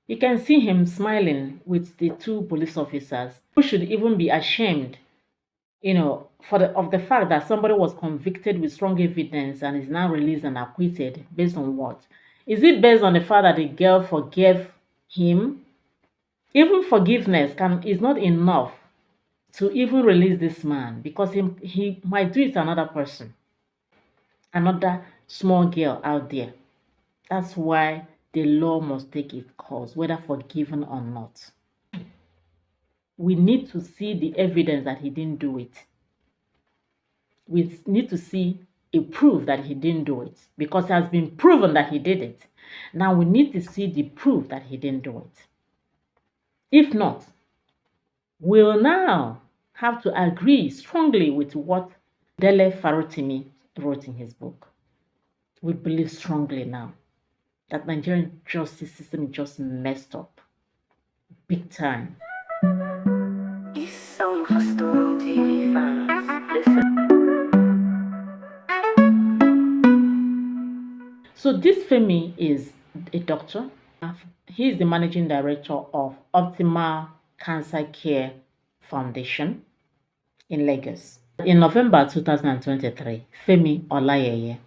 You can see him smiling with the two police officers who should even be ashamed, of the fact that somebody was convicted with strong evidence and is now released and acquitted based on what? Is it based on the fact that the girl forgave him? Even forgiveness is not enough to even release this man, because he might do it to another person, another small girl out there. That's why the law must take its course, whether forgiven or not. We need to see the evidence that he didn't do it. We need to see a proof that he didn't do it, because it has been proven that he did it. Now we need to see the proof that he didn't do it. If not, we'll now have to agree strongly with what Dele Farotimi wrote in his book. We believe strongly now that Nigerian justice system is just messed up. Big time. This song for Storm TV fans. Listen. So this Femi is a doctor. He is the managing director of Optimal Cancer Care Foundation in Lagos. In November 2023, Femi Olayeye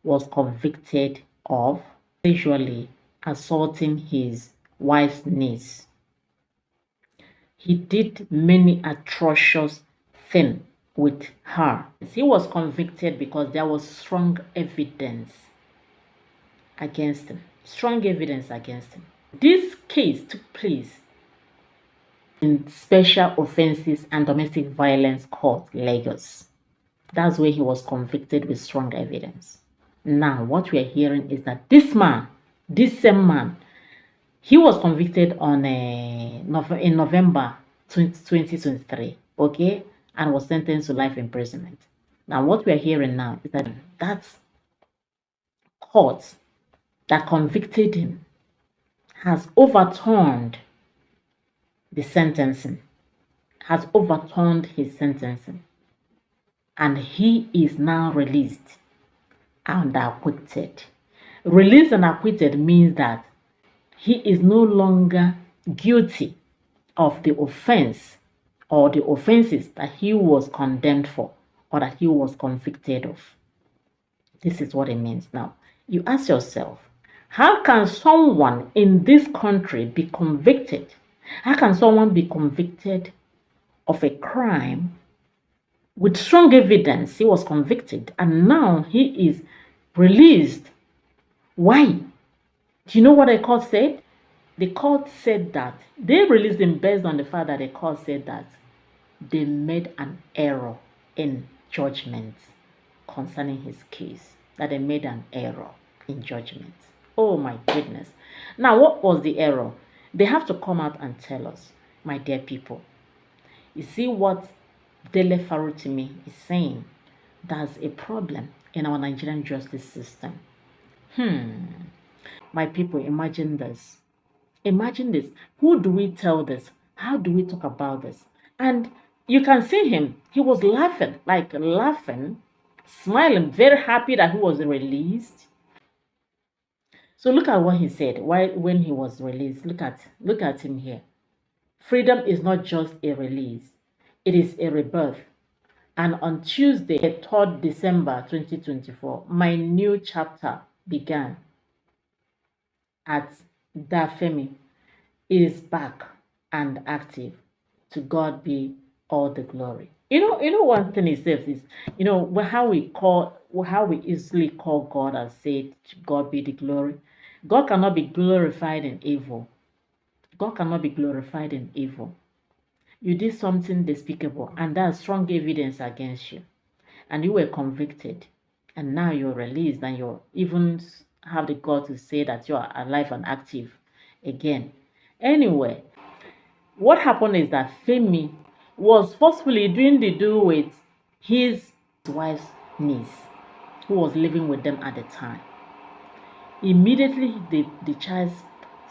was convicted of sexually assaulting his wife's niece. He did many atrocious things with her. He was convicted because there was strong evidence against him. Strong evidence against him. This case took place in Special Offences and Domestic Violence Court, Lagos. That's where he was convicted with strong evidence. Now, what we are hearing is that this same man, he was convicted in November 2023, okay, and was sentenced to life imprisonment. Now, what we are hearing now is that that court that convicted him has overturned the sentencing, has overturned his sentencing, and he is now released and acquitted. Released and acquitted means that he is no longer guilty of the offense or the offenses that he was condemned for or that he was convicted of. This is what it means. Now, you ask yourself, how can someone in this country be convicted? How can someone be convicted of a crime with strong evidence? He was convicted and now he is released. Why? Do you know what the court said? The court said that they released him based on the fact that the court said that they made an error in judgment concerning his case. That they made an error in judgment. Oh my goodness. Now, what was the error? They have to come out and tell us, my dear people. You see what Dele Farotimi is saying? That's a problem in our Nigerian justice system. My people, imagine this. Imagine this. Who do we tell this? How do we talk about this? And you can see him. He was laughing, smiling, very happy that he was released. So look at what he said when he was released. Look at him here. Freedom is not just a release. It is a rebirth. And on Tuesday, 3rd December 2024, my new chapter began. At Dafemi is back and active. To God be all the glory. You know one thing he says is, how we easily call God and say, to God be the glory. God cannot be glorified in evil. God cannot be glorified in evil. You did something despicable, and that's strong evidence against you. And you were convicted, and now you're released, and you even have the God to say that you are alive and active again. Anyway, what happened is that Femi was forcefully doing the do with his wife's niece, who was living with them at the time. Immediately, the child's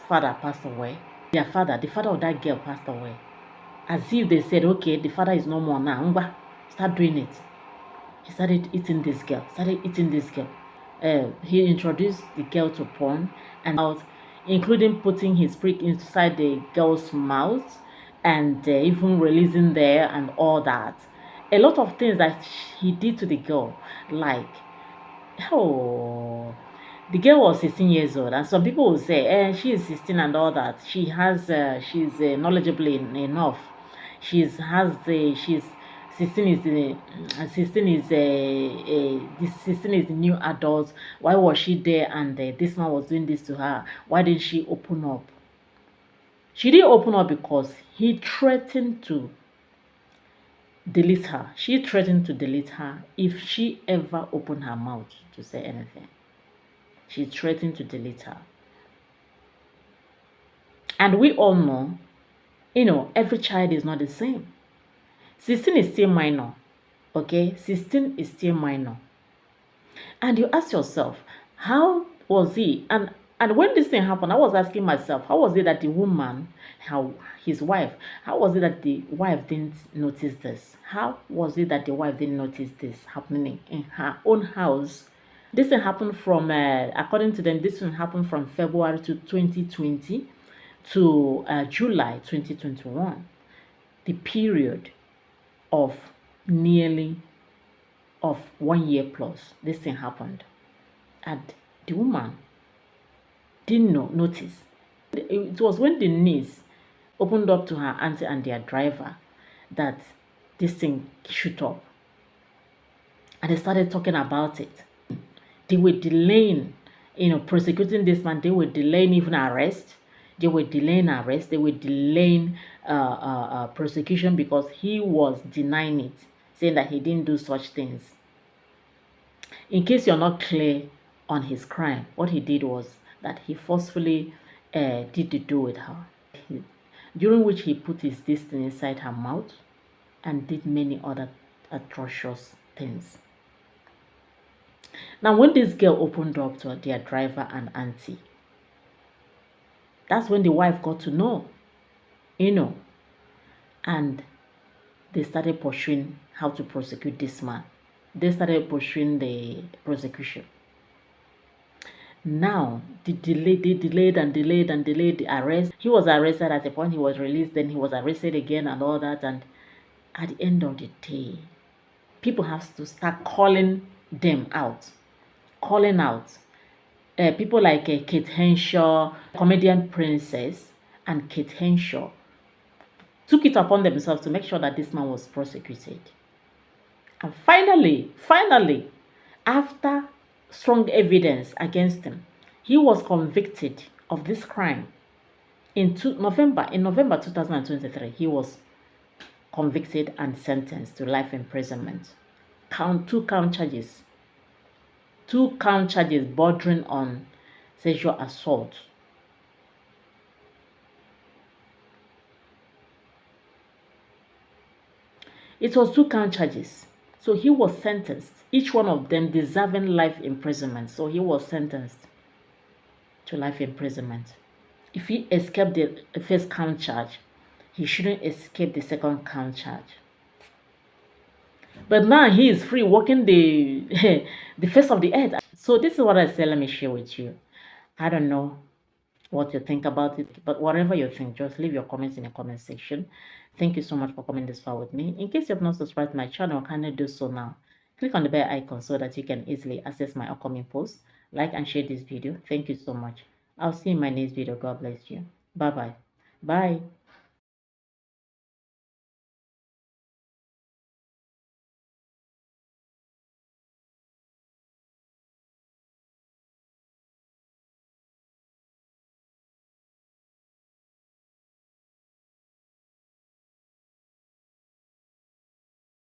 father passed away. The father of that girl passed away. As if they said, okay, the father is no more now. Start doing it. He started eating this girl. He introduced the girl to porn, and including putting his prick inside the girl's mouth and even releasing there and all that. A lot of things that he did to the girl, like, oh, the girl was 16 years old, and some people will say, she is 16 and all that. She's knowledgeable enough. She's 16 is the 16 is this 16 is the new adult. Why was she there and this man was doing this to her? Why didn't she open up? She didn't open up because he threatened to delete her. She threatened to delete her if she ever opened her mouth to say anything. She threatened to delete her. And we all know, every child is not the same. 16 is still minor. Okay? 16 is still minor. And you ask yourself, how was he? And when this thing happened, I was asking myself, how was it that the woman, his wife, how was it that the wife didn't notice this? How was it that the wife didn't notice this happening in her own house? This thing happened from, according to them, this thing happened from February to 2020 to July 2021. The period of nearly of 1 year plus, this thing happened. And the woman didn't notice. It was when the niece opened up to her auntie and their driver that this thing shoot up. And they started talking about it. They were delaying, prosecuting this man. They were delaying even arrest. They were delaying arrest. They were delaying prosecution because he was denying it, saying that he didn't do such things. In case you're not clear on his crime, what he did was that he forcefully did the do with her, during which he put his destiny inside her mouth and did many other atrocious things. Now, when this girl opened up to their driver and auntie, that's when the wife got to know, and they started pursuing how to prosecute this man. They started pursuing the prosecution. Now, they delayed and delayed the arrest. He was arrested at a point, he was released, then he was arrested again and all that. And at the end of the day, people have to start calling them out. Calling out. People like Kate Henshaw, comedian Princess, and Kate Henshaw took it upon themselves to make sure that this man was prosecuted. And finally, after strong evidence against him, he was convicted of this crime. In November 2023, he was convicted and sentenced to life imprisonment. Two count charges bordering on sexual assault. It was 2 count charges. So he was sentenced, each one of them deserving life imprisonment. So he was sentenced to life imprisonment. If he escaped the first count charge, he shouldn't escape the second count charge. But now he is free, walking the the face of the earth. So this is what I say. Let me share with you. I don't know what you think about it, but whatever you think, just leave your comments in the comment section. Thank you so much for coming this far with me. In case you have not subscribed to my channel, kindly do so now. Click on the bell icon so that you can easily access my upcoming posts. Like and share this video. Thank you so much. I'll see you in my next video. God bless you. Bye bye. Bye.